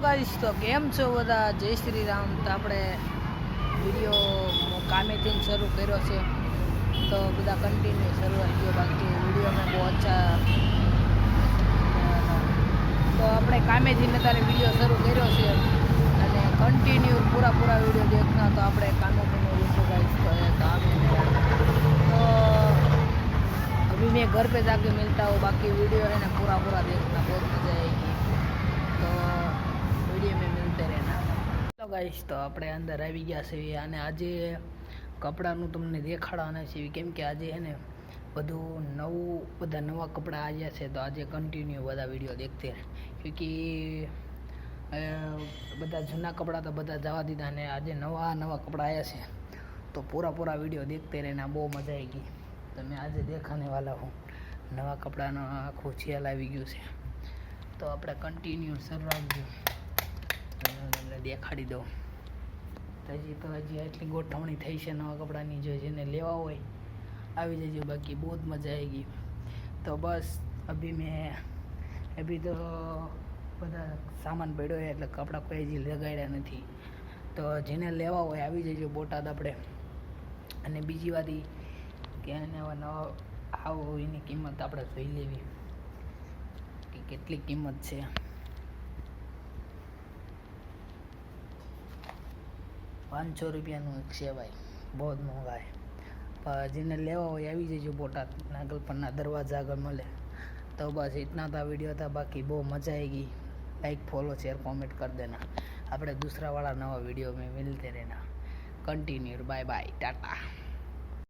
Guys તો કેમ છો બધા? જય શ્રી રામ. તો આપણે વિડીયો કામેથી શરૂ કર્યો છે તો બધા કન્ટિન્યુ શરૂઆત થયો, બાકી વિડીયો મેં બહુ અચ્છા તો આપણે કામેથી અત્યારે વિડીયો શરૂ કર્યો છે અને કન્ટિન્યુ પૂરા વિડીયો દેખના તો આપણે कामेથી વિડીયો गाइस तो काम तो अभी मैं घर पे जाके मिलता हूँ, बाकी वीडियो है ना पूरा देखना, बहुत मजा आएगी तो वीडियो में मिलते रहना। तो गाइस तो આપણે અંદર આવી ગયા છે અને આજે કપડાનું તમને દેખાડવાના છે કેમ કે આજે હે ને બધું બધા નવા કપડાં આવ્યા છે તો આજે કન્ટિન્યુ બધા વિડીયો દેખતે રહે क्योंकि બધા જૂના કપડાં તો બધા જવા દીધા ને આજે નવા કપડાં આવ્યા છે तो पूरा वीडियो देखते रहना, बहुत मजा आएगी। तो मैं आज देखाने वाला हूँ नवा कपड़ा आखो छेल आई गयो से तो अपने कंटिन्यू सर देखाड़ी दो हजी तो हजी एटली गोठवणी थई है नवा कपड़ा जो जेने लेवा होय आवी जजो, बाकी बहुत मजा आएगी। तो बस अभी तो बधा सामान पड्यो है એટલે कपड़ा कोई हजी लगाड्या नहीं, तो जेने लेवा होय आवी जजो बोटाद आपणे। અને બીજી વાત એ કે નવા આવો એની કિંમત આપણે જોઈ લેવી કે કેટલી કિંમત છે। ₹500 એક છે ભાઈ, બહુ મોંઘા है। पर जिन्हें लेवा हो આવી જજો બોટાદ નાગલપરના दरवाजा આગળ મળે। तो बस इतना था वीडियो था, बाकी बहुत मजा आएगी। लाइक फॉलो शेयर कमेंट कर देना। अपने दूसरा वाला नवा वीडियो में मिलते रहना। Continue, bye bye, Tata.